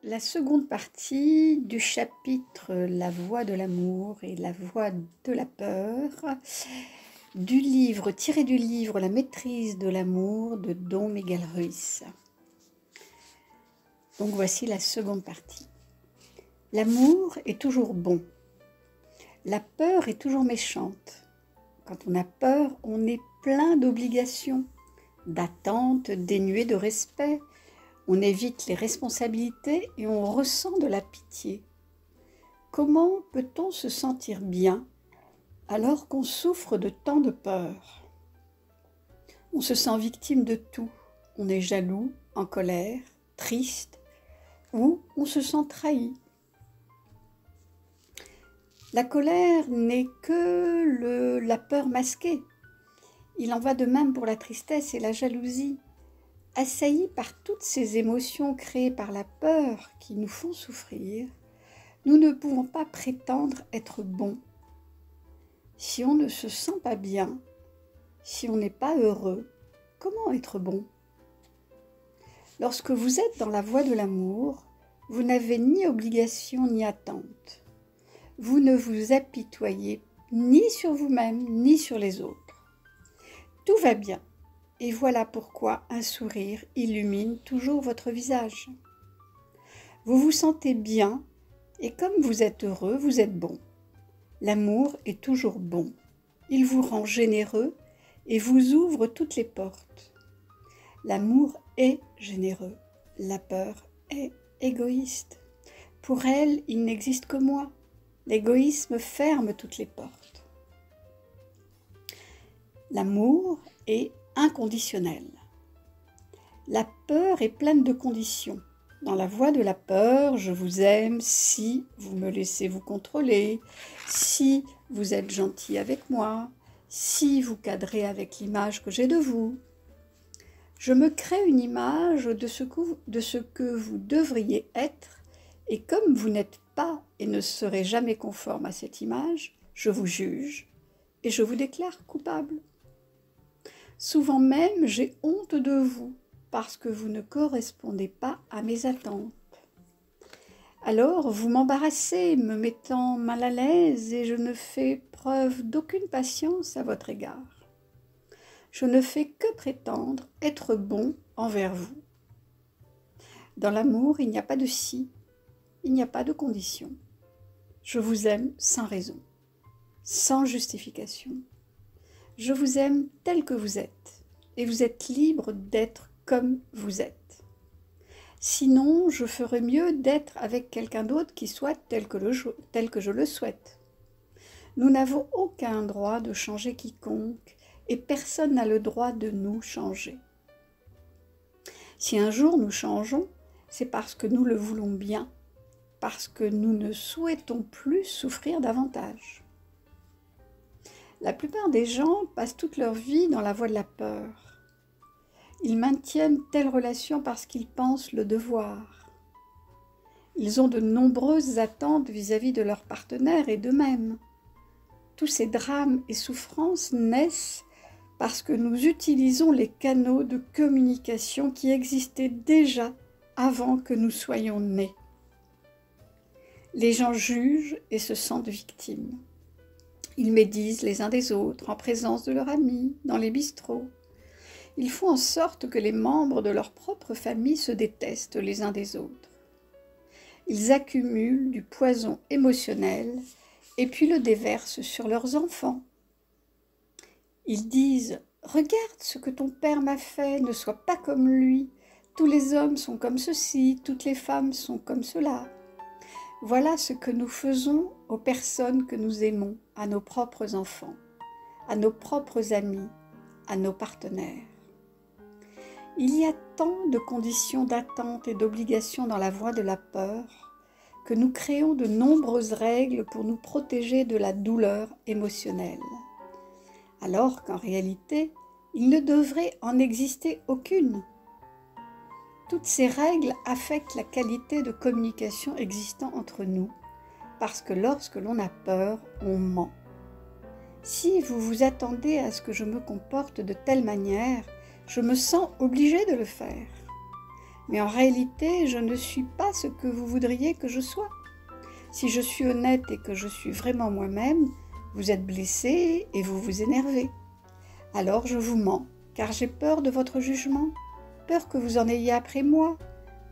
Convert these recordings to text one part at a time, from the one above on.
La seconde partie du chapitre La voie de l'amour et la voie de la peur, tiré du livre La maîtrise de l'amour de Don Miguel Ruiz. Donc voici la seconde partie. L'amour est toujours bon. La peur est toujours méchante. Quand on a peur, on est plein d'obligations, d'attentes dénuées de respect. On évite les responsabilités et on ressent de la pitié. Comment peut-on se sentir bien alors qu'on souffre de tant de peur? On se sent victime de tout. On est jaloux, en colère, triste ou on se sent trahi. La colère n'est que la peur masquée. Il en va de même pour la tristesse et la jalousie. Assaillis par toutes ces émotions créées par la peur qui nous font souffrir, nous ne pouvons pas prétendre être bons. Si on ne se sent pas bien, si on n'est pas heureux, comment être bon? Lorsque vous êtes dans la voie de l'amour, vous n'avez ni obligation ni attente. Vous ne vous apitoyez ni sur vous-même ni sur les autres. Tout va bien. Et voilà pourquoi un sourire illumine toujours votre visage. Vous vous sentez bien et comme vous êtes heureux, vous êtes bon. L'amour est toujours bon. Il vous rend généreux et vous ouvre toutes les portes. L'amour est généreux. La peur est égoïste. Pour elle, il n'existe que moi. L'égoïsme ferme toutes les portes. L'amour est inconditionnel. La peur est pleine de conditions. Dans la voie de la peur, je vous aime si vous me laissez vous contrôler, si vous êtes gentil avec moi, si vous cadrez avec l'image que j'ai de vous. Je me crée une image de ce que vous devriez être, et comme vous n'êtes pas et ne serez jamais conforme à cette image, je vous juge et je vous déclare coupable. Souvent même, j'ai honte de vous parce que vous ne correspondez pas à mes attentes. Alors, vous m'embarrassez, me mettant mal à l'aise et je ne fais preuve d'aucune patience à votre égard. Je ne fais que prétendre être bon envers vous. Dans l'amour, il n'y a pas de si, il n'y a pas de condition. Je vous aime sans raison, sans justification. Je vous aime tel que vous êtes, et vous êtes libre d'être comme vous êtes. Sinon, je ferais mieux d'être avec quelqu'un d'autre qui soit tel que je le souhaite. Nous n'avons aucun droit de changer quiconque, et personne n'a le droit de nous changer. Si un jour nous changeons, c'est parce que nous le voulons bien, parce que nous ne souhaitons plus souffrir davantage. La plupart des gens passent toute leur vie dans la voie de la peur. Ils maintiennent telle relation parce qu'ils pensent le devoir. Ils ont de nombreuses attentes vis-à-vis de leur partenaire et d'eux-mêmes. Tous ces drames et souffrances naissent parce que nous utilisons les canaux de communication qui existaient déjà avant que nous soyons nés. Les gens jugent et se sentent victimes. Ils médisent les uns des autres en présence de leurs amis, dans les bistrots. Ils font en sorte que les membres de leur propre famille se détestent les uns des autres. Ils accumulent du poison émotionnel et puis le déversent sur leurs enfants. Ils disent « Regarde ce que ton père m'a fait, ne sois pas comme lui. Tous les hommes sont comme ceci, toutes les femmes sont comme cela. » Voilà ce que nous faisons aux personnes que nous aimons, à nos propres enfants, à nos propres amis, à nos partenaires. Il y a tant de conditions d'attente et d'obligation dans la voie de la peur que nous créons de nombreuses règles pour nous protéger de la douleur émotionnelle. Alors qu'en réalité, il ne devrait en exister aucune. Toutes ces règles affectent la qualité de communication existant entre nous, parce que lorsque l'on a peur, on ment. Si vous vous attendez à ce que je me comporte de telle manière, je me sens obligée de le faire. Mais en réalité, je ne suis pas ce que vous voudriez que je sois. Si je suis honnête et que je suis vraiment moi-même, vous êtes blessé et vous vous énervez. Alors je vous mens, car j'ai peur de votre jugement, peur que vous en ayez après moi,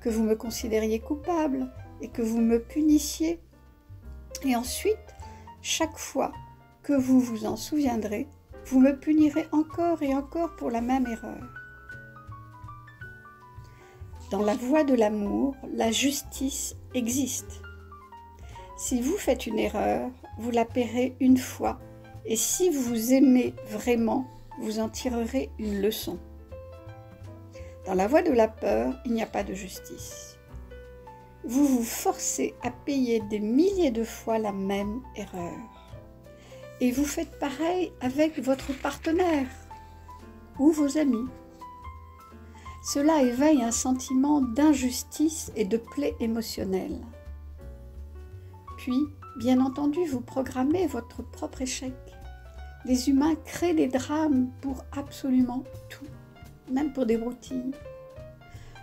que vous me considériez coupable et que vous me punissiez. Et ensuite, chaque fois que vous vous en souviendrez, vous me punirez encore et encore pour la même erreur. Dans la voie de l'amour, la justice existe. Si vous faites une erreur, vous la paierez une fois, et si vous aimez vraiment, vous en tirerez une leçon. Dans la voie de la peur, il n'y a pas de justice. Vous vous forcez à payer des milliers de fois la même erreur. Et vous faites pareil avec votre partenaire ou vos amis. Cela éveille un sentiment d'injustice et de plaie émotionnelle. Puis, bien entendu, vous programmez votre propre échec. Les humains créent des drames pour absolument tout, même pour des broutilles.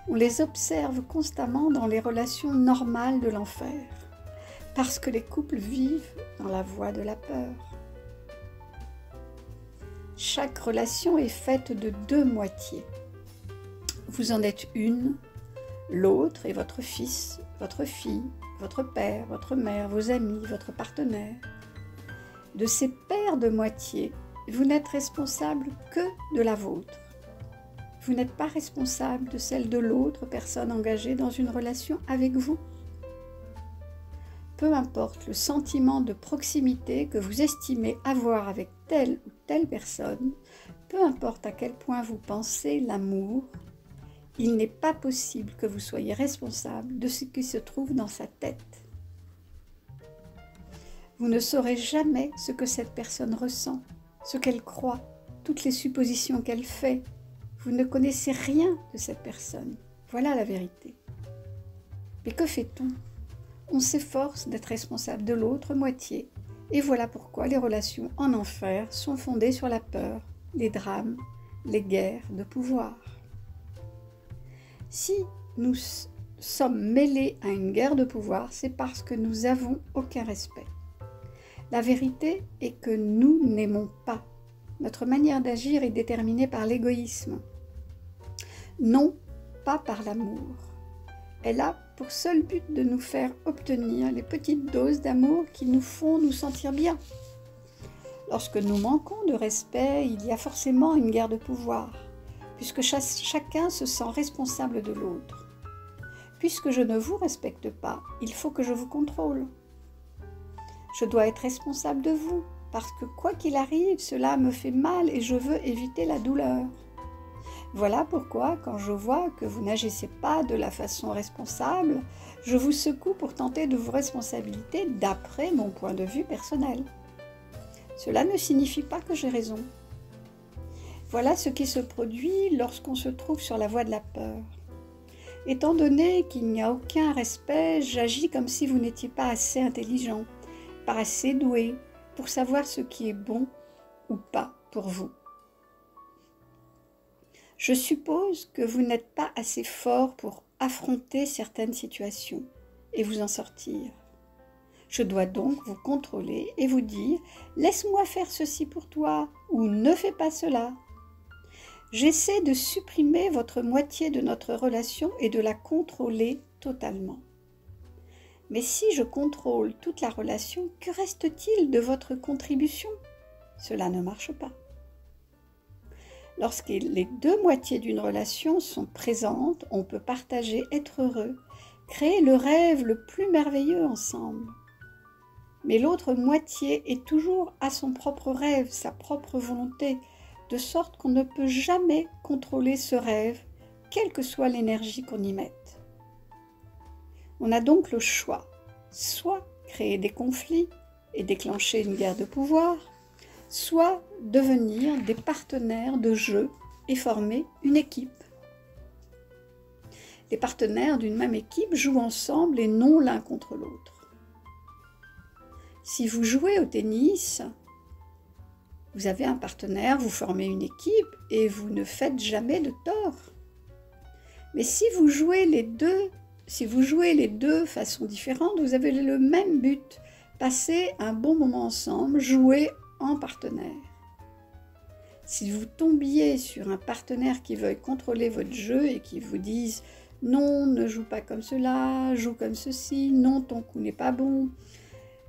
On les observe constamment dans les relations normales de l'enfer, parce que les couples vivent dans la voie de la peur. Chaque relation est faite de deux moitiés. Vous en êtes une, l'autre est votre fils, votre fille, votre père, votre mère, vos amis, votre partenaire. De ces paires de moitiés, vous n'êtes responsable que de la vôtre. Vous n'êtes pas responsable de celle de l'autre personne engagée dans une relation avec vous. Peu importe le sentiment de proximité que vous estimez avoir avec telle ou telle personne, peu importe à quel point vous pensez l'amour, il n'est pas possible que vous soyez responsable de ce qui se trouve dans sa tête. Vous ne saurez jamais ce que cette personne ressent, ce qu'elle croit, toutes les suppositions qu'elle fait. Vous ne connaissez rien de cette personne. Voilà la vérité. Mais que fait-on ? On s'efforce d'être responsable de l'autre moitié. Et voilà pourquoi les relations en enfer sont fondées sur la peur, les drames, les guerres de pouvoir. Si nous sommes mêlés à une guerre de pouvoir, c'est parce que nous n'avons aucun respect. La vérité est que nous n'aimons pas. Notre manière d'agir est déterminée par l'égoïsme. Non, pas par l'amour. Elle a pour seul but de nous faire obtenir les petites doses d'amour qui nous font nous sentir bien. Lorsque nous manquons de respect, il y a forcément une guerre de pouvoir, puisque chacun se sent responsable de l'autre. Puisque je ne vous respecte pas, il faut que je vous contrôle. Je dois être responsable de vous, parce que quoi qu'il arrive, cela me fait mal et je veux éviter la douleur. Voilà pourquoi, quand je vois que vous n'agissez pas de la façon responsable, je vous secoue pour tenter de vous responsabiliser d'après mon point de vue personnel. Cela ne signifie pas que j'ai raison. Voilà ce qui se produit lorsqu'on se trouve sur la voie de la peur. Étant donné qu'il n'y a aucun respect, j'agis comme si vous n'étiez pas assez intelligent, pas assez doué pour savoir ce qui est bon ou pas pour vous. Je suppose que vous n'êtes pas assez fort pour affronter certaines situations et vous en sortir. Je dois donc vous contrôler et vous dire « Laisse-moi faire ceci pour toi » ou « Ne fais pas cela ». J'essaie de supprimer votre moitié de notre relation et de la contrôler totalement. Mais si je contrôle toute la relation, que reste-t-il de votre contribution ? Cela ne marche pas. Lorsque les deux moitiés d'une relation sont présentes, on peut partager, être heureux, créer le rêve le plus merveilleux ensemble. Mais l'autre moitié est toujours à son propre rêve, sa propre volonté, de sorte qu'on ne peut jamais contrôler ce rêve, quelle que soit l'énergie qu'on y mette. On a donc le choix, soit créer des conflits et déclencher une guerre de pouvoir, soit devenir des partenaires de jeu et former une équipe. Les partenaires d'une même équipe jouent ensemble et non l'un contre l'autre. Si vous jouez au tennis, vous avez un partenaire, vous formez une équipe et vous ne faites jamais de tort. Mais si vous jouez les deux façons différentes, vous avez le même but, passer un bon moment ensemble, jouer en partenaire. Si vous tombiez sur un partenaire qui veuille contrôler votre jeu et qui vous dise « Non, ne joue pas comme cela, joue comme ceci, non, ton coup n'est pas bon »,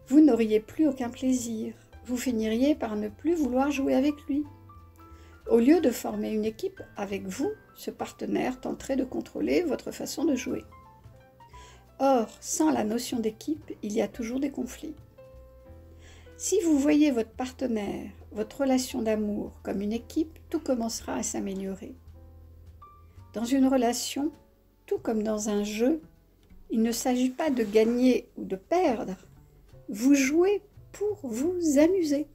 vous n'auriez plus aucun plaisir. Vous finiriez par ne plus vouloir jouer avec lui. Au lieu de former une équipe avec vous, ce partenaire tenterait de contrôler votre façon de jouer. Or, sans la notion d'équipe, il y a toujours des conflits. Si vous voyez votre partenaire, votre relation d'amour comme une équipe, tout commencera à s'améliorer. Dans une relation, tout comme dans un jeu, il ne s'agit pas de gagner ou de perdre. Vous jouez pour vous amuser.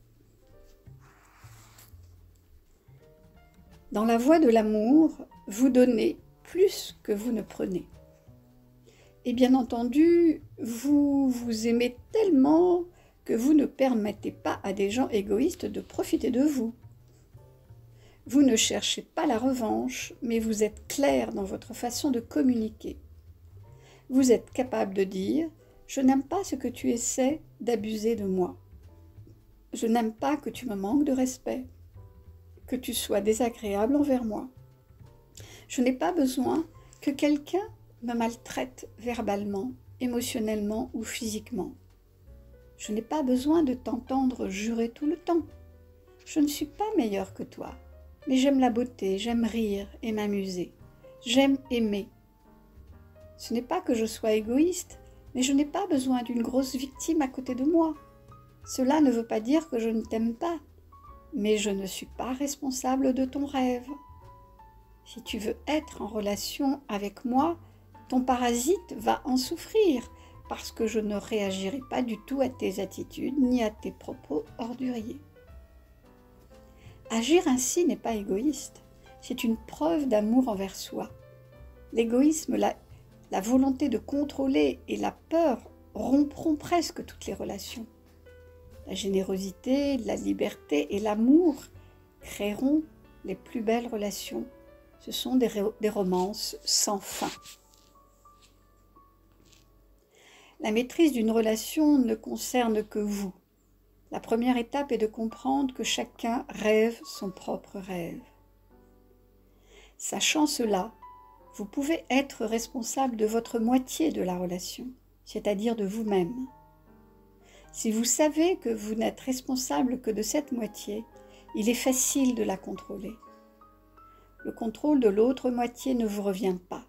Dans la voie de l'amour, vous donnez plus que vous ne prenez. Et bien entendu, vous vous aimez tellement que vous ne permettez pas à des gens égoïstes de profiter de vous. Vous ne cherchez pas la revanche, mais vous êtes clair dans votre façon de communiquer. Vous êtes capable de dire « Je n'aime pas ce que tu essaies d'abuser de moi. Je n'aime pas que tu me manques de respect, que tu sois désagréable envers moi. Je n'ai pas besoin que quelqu'un me maltraite verbalement, émotionnellement ou physiquement. Je n'ai pas besoin de t'entendre jurer tout le temps. Je ne suis pas meilleure que toi, mais j'aime la beauté, j'aime rire et m'amuser. J'aime aimer. Ce n'est pas que je sois égoïste, mais je n'ai pas besoin d'une grosse victime à côté de moi. Cela ne veut pas dire que je ne t'aime pas, mais je ne suis pas responsable de ton rêve. Si tu veux être en relation avec moi, ton parasite va en souffrir parce que je ne réagirai pas du tout à tes attitudes ni à tes propos orduriers. Agir ainsi n'est pas égoïste, c'est une preuve d'amour envers soi. L'égoïsme, la volonté de contrôler et la peur rompront presque toutes les relations. La générosité, la liberté et l'amour créeront les plus belles relations. Ce sont des romances sans fin. La maîtrise d'une relation ne concerne que vous. La première étape est de comprendre que chacun rêve son propre rêve. Sachant cela, vous pouvez être responsable de votre moitié de la relation, c'est-à-dire de vous-même. Si vous savez que vous n'êtes responsable que de cette moitié, il est facile de la contrôler. Le contrôle de l'autre moitié ne vous revient pas.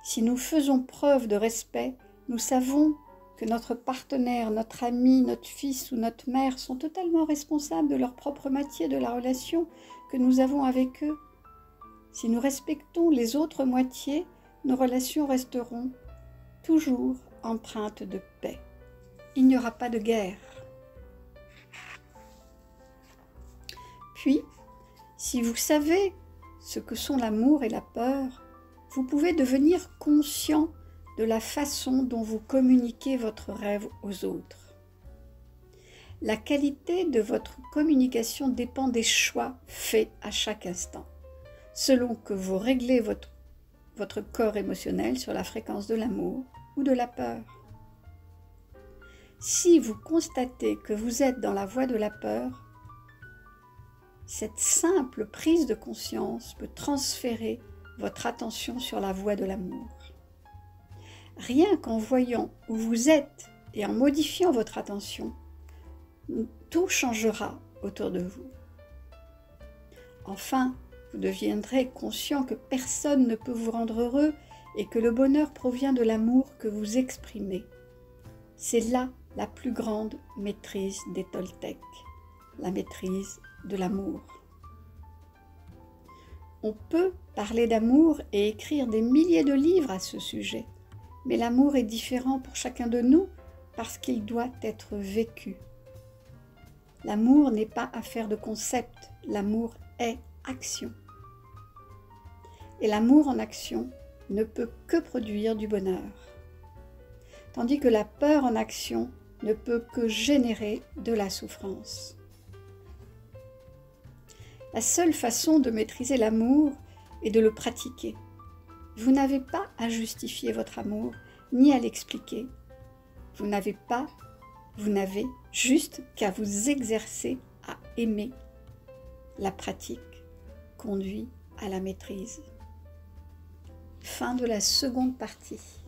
Si nous faisons preuve de respect, nous savons que notre partenaire, notre ami, notre fils ou notre mère sont totalement responsables de leur propre moitié de la relation que nous avons avec eux. Si nous respectons les autres moitiés, nos relations resteront toujours empreintes de paix. Il n'y aura pas de guerre. Puis, si vous savez ce que sont l'amour et la peur, vous pouvez devenir conscient de la façon dont vous communiquez votre rêve aux autres. La qualité de votre communication dépend des choix faits à chaque instant, selon que vous réglez votre corps émotionnel sur la fréquence de l'amour ou de la peur. Si vous constatez que vous êtes dans la voie de la peur, cette simple prise de conscience peut transférer votre attention sur la voie de l'amour. Rien qu'en voyant où vous êtes et en modifiant votre attention, tout changera autour de vous. Enfin, vous deviendrez conscient que personne ne peut vous rendre heureux et que le bonheur provient de l'amour que vous exprimez. C'est là la plus grande maîtrise des Toltecs, la maîtrise de l'amour. On peut parler d'amour et écrire des milliers de livres à ce sujet, mais l'amour est différent pour chacun de nous parce qu'il doit être vécu. L'amour n'est pas affaire de concept, l'amour est action. Et l'amour en action ne peut que produire du bonheur, tandis que la peur en action ne peut que générer de la souffrance. La seule façon de maîtriser l'amour est de le pratiquer. Vous n'avez pas à justifier votre amour, ni à l'expliquer. Vous n'avez juste qu'à vous exercer à aimer. La pratique conduit à la maîtrise. Fin de la seconde partie.